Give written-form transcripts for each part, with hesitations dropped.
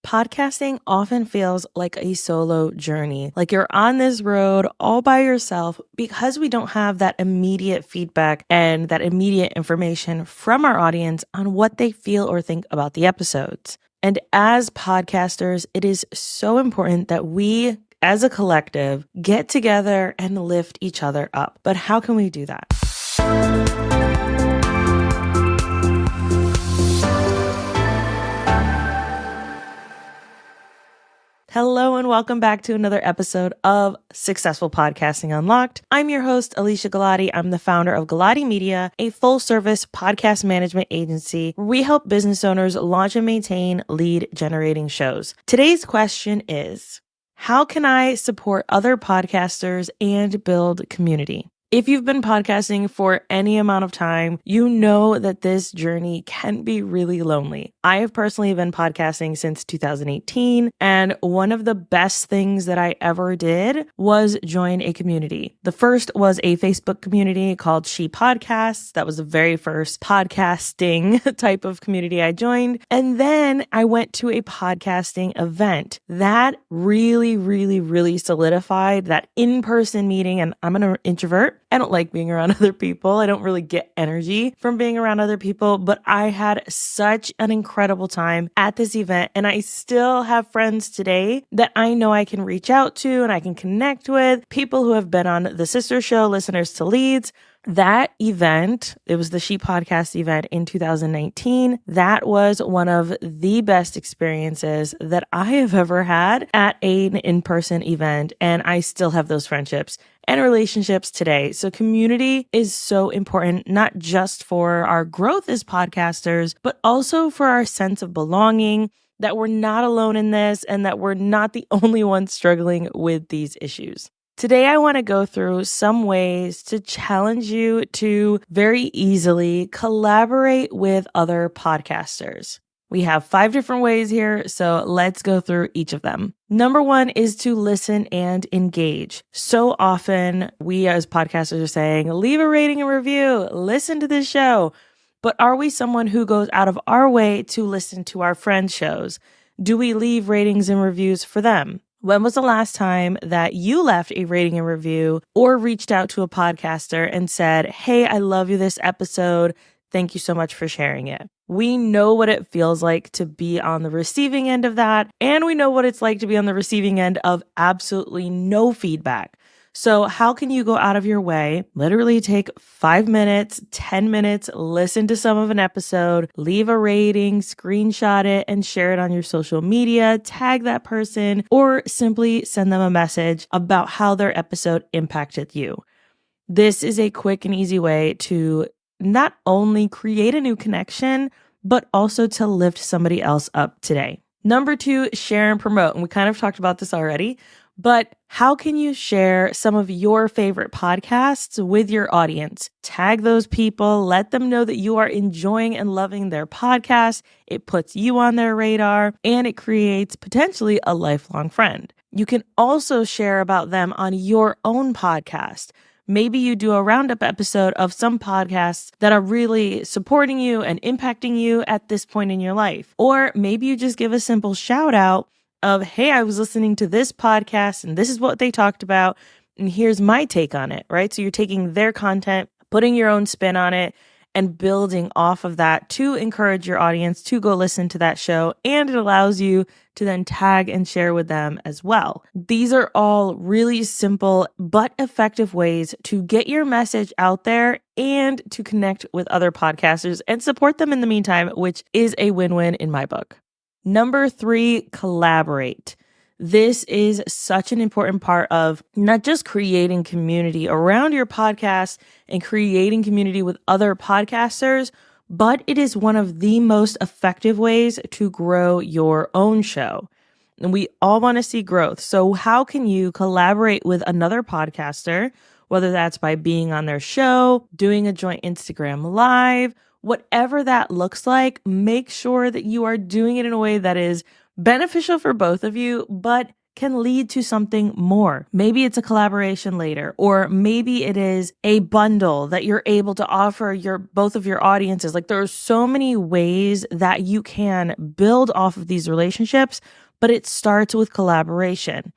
Podcasting often feels like a solo journey, like you're on this road all by yourself because we don't have that immediate feedback and that immediate information from our audience on what they feel or think about the episodes. And as podcasters, it is so important that we, as a collective, get together and lift each other up. But how can we do that? Hello and welcome back to another episode of Successful Podcasting Unlocked. I'm your host, Alicia Galati. I'm the founder of Galati Media, a full-service podcast management agency where we help business owners launch and maintain lead-generating shows. Today's question is, how can I support other podcasters and build community? If you've been podcasting for any amount of time, you know that this journey can be really lonely. I have personally been podcasting since 2018, and one of the best things that I ever did was join a community. The first was a Facebook community called She Podcasts. That was the very first podcasting type of community I joined. And then I went to a podcasting event. That really solidified that in-person meeting, and I'm an introvert. I don't like being around other people. I don't really get energy from being around other people, but I had such an incredible time at this event. And I still have friends today that I know I can reach out to and I can connect with, people who have been on the sister show, Listeners to Leads. That event, it was the She Podcast event in 2019. That was one of the best experiences that I have ever had at an in-person event. And I still have those friendships and relationships today. So community is so important, not just for our growth as podcasters, but also for our sense of belonging, that we're not alone in this and that we're not the only ones struggling with these issues. Today, I want to go through some ways to challenge you to very easily collaborate with other podcasters. We have 5 different ways here, so let's go through each of them. Number 1 is to listen and engage. So often, we as podcasters are saying, leave a rating and review, listen to this show. But are we someone who goes out of our way to listen to our friends' shows? Do we leave ratings and reviews for them? When was the last time that you left a rating and review or reached out to a podcaster and said, hey, I love you this episode. Thank you so much for sharing it. We know what it feels like to be on the receiving end of that. And we know what it's like to be on the receiving end of absolutely no feedback. So how can you go out of your way, literally take 5 minutes, 10 minutes, listen to some of an episode, leave a rating, screenshot it, and share it on your social media, tag that person, or simply send them a message about how their episode impacted you. This is a quick and easy way to not only create a new connection, but also to lift somebody else up today. Number 2, share and promote. And we kind of talked about this already. But how can you share some of your favorite podcasts with your audience? Tag those people, let them know that you are enjoying and loving their podcast. It puts you on their radar and it creates potentially a lifelong friend. You can also share about them on your own podcast. Maybe you do a roundup episode of some podcasts that are really supporting you and impacting you at this point in your life. Or maybe you just give a simple shout out of, hey, I was listening to this podcast and this is what they talked about. And here's my take on it, right? So you're taking their content, putting your own spin on it and building off of that to encourage your audience to go listen to that show. And it allows you to then tag and share with them as well. These are all really simple but effective ways to get your message out there and to connect with other podcasters and support them in the meantime, which is a win-win in my book. Number 3, collaborate. This is such an important part of not just creating community around your podcast and creating community with other podcasters, but it is one of the most effective ways to grow your own show. And we all want to see growth. So how can you collaborate with another podcaster, whether that's by being on their show, doing a joint Instagram live, whatever that looks like, make sure that you are doing it in a way that is beneficial for both of you, but can lead to something more. Maybe it's a collaboration later, or maybe it is a bundle that you're able to offer both of your audiences. Like, there are so many ways that you can build off of these relationships, but it starts with collaboration.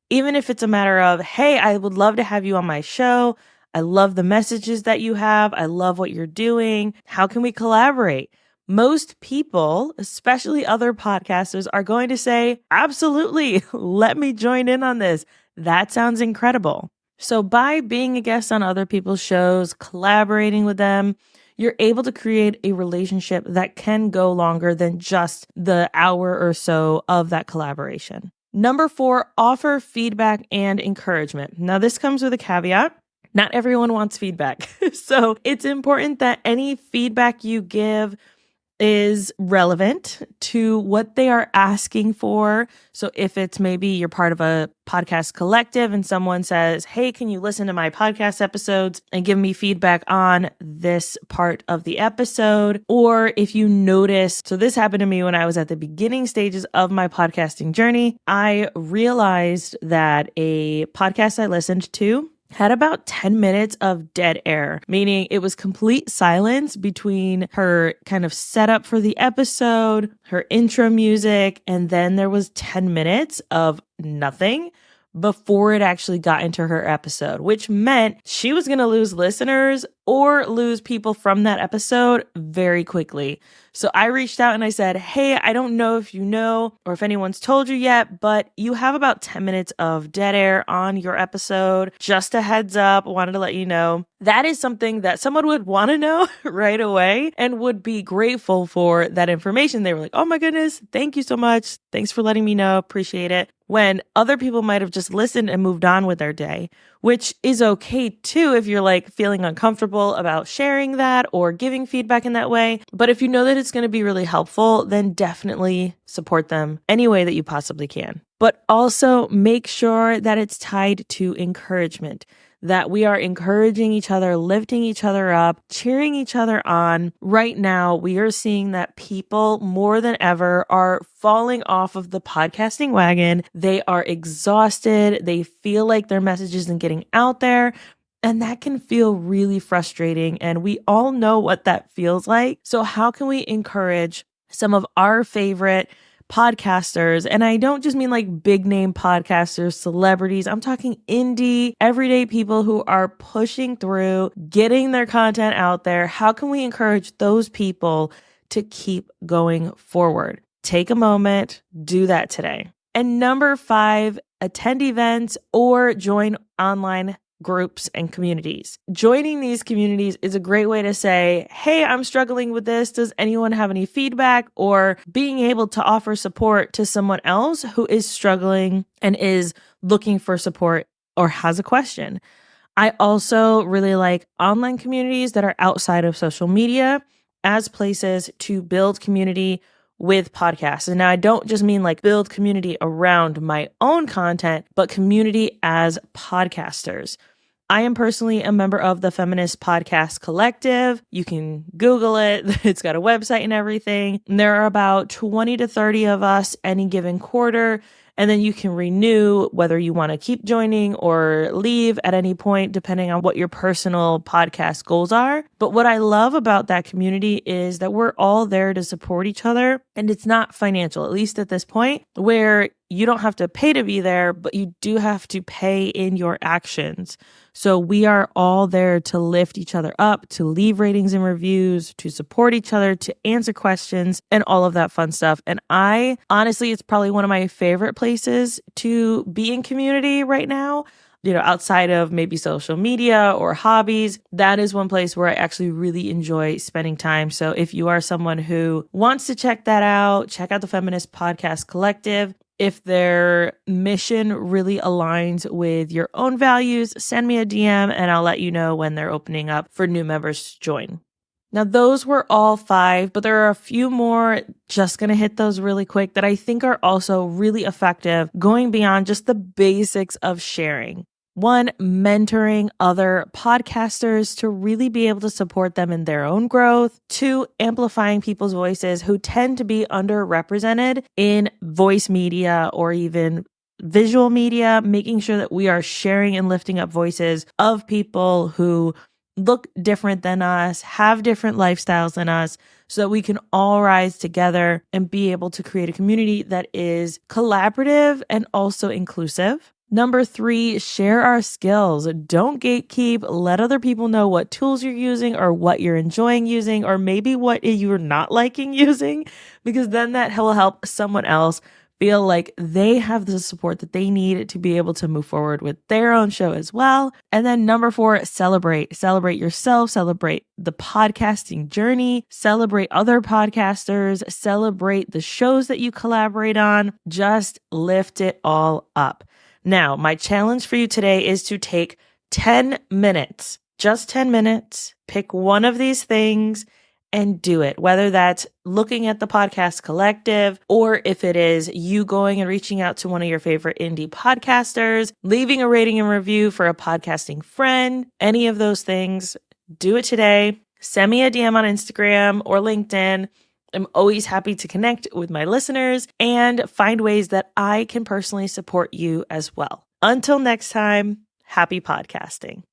Even if it's a matter of, hey, I would love to have you on my show. I love the messages that you have. I love what you're doing. How can we collaborate? Most people, especially other podcasters, are going to say, absolutely, let me join in on this. That sounds incredible. So by being a guest on other people's shows, collaborating with them, you're able to create a relationship that can go longer than just the hour or so of that collaboration. Number 4, offer feedback and encouragement. Now, this comes with a caveat. Not everyone wants feedback. So it's important that any feedback you give is relevant to what they are asking for. So if it's maybe you're part of a podcast collective and someone says, hey, can you listen to my podcast episodes and give me feedback on this part of the episode? Or if you notice, so this happened to me when I was at the beginning stages of my podcasting journey, I realized that a podcast I listened to had about 10 minutes of dead air, meaning it was complete silence between her kind of setup for the episode, her intro music, and then there was 10 minutes of nothing before it actually got into her episode, which meant she was going to lose listeners or lose people from that episode very quickly. So I reached out and I said, hey, I don't know if you know or if anyone's told you yet, but you have about 10 minutes of dead air on your episode. Just a heads up, wanted to let you know. That is something that someone would want to know right away and would be grateful for that information. They were like, oh my goodness, thank you so much. Thanks for letting me know. Appreciate it. When other people might have just listened and moved on with their day, which is okay too if you're like feeling uncomfortable about sharing that or giving feedback in that way. But if you know that it's going to be really helpful, then definitely support them any way that you possibly can. But also make sure that it's tied to encouragement, that we are encouraging each other, lifting each other up, cheering each other on. Right now, we are seeing that people more than ever are falling off of the podcasting wagon. They are exhausted. They feel like their message isn't getting out there. And that can feel really frustrating. And we all know what that feels like. So how can we encourage some of our favorite podcasters? And I don't just mean like big name podcasters, celebrities. I'm talking indie, everyday people who are pushing through, getting their content out there. How can we encourage those people to keep going forward? Take a moment, do that today. And number 5, attend events or join online groups and communities. Joining these communities is a great way to say, hey, I'm struggling with this. Does anyone have any feedback? Or being able to offer support to someone else who is struggling and is looking for support or has a question. I also really like online communities that are outside of social media as places to build community with podcasts. And now I don't just mean like build community around my own content, but community as podcasters. I am personally a member of the Feminist Podcast Collective. You can Google it. It's got a website and everything. And there are about 20 to 30 of us any given quarter. And then you can renew whether you want to keep joining or leave at any point, depending on what your personal podcast goals are. But what I love about that community is that we're all there to support each other. And it's not financial, at least at this point, where you don't have to pay to be there, but you do have to pay in your actions. So we are all there to lift each other up, to leave ratings and reviews, to support each other, to answer questions, and all of that fun stuff. And I honestly, it's probably one of my favorite places to be in community right now. You know, outside of maybe social media or hobbies, that is one place where I actually really enjoy spending time. So if you are someone who wants to check that out, check out the Feminist Podcast Collective. If their mission really aligns with your own values, send me a DM and I'll let you know when they're opening up for new members to join. Now, those were all 5, but there are a few more, just going to hit those really quick, that I think are also really effective, going beyond just the basics of sharing. 1, mentoring other podcasters to really be able to support them in their own growth. 2, amplifying people's voices who tend to be underrepresented in voice media or even visual media, making sure that we are sharing and lifting up voices of people who look different than us, have different lifestyles than us, so that we can all rise together and be able to create a community that is collaborative and also inclusive. Number 3, share our skills. Don't gatekeep. Let other people know what tools you're using or what you're enjoying using, or maybe what you're not liking using, because then that will help someone else feel like they have the support that they need to be able to move forward with their own show as well. And then number 4, celebrate yourself, celebrate the podcasting journey, celebrate other podcasters, celebrate the shows that you collaborate on, just lift it all up. Now, my challenge for you today is to take 10 minutes, just 10 minutes, pick one of these things and do it, whether that's looking at the podcast collective, or if it is you going and reaching out to one of your favorite indie podcasters, leaving a rating and review for a podcasting friend, any of those things, do it today. Send me a DM on Instagram or LinkedIn. I'm always happy to connect with my listeners and find ways that I can personally support you as well. Until next time, happy podcasting.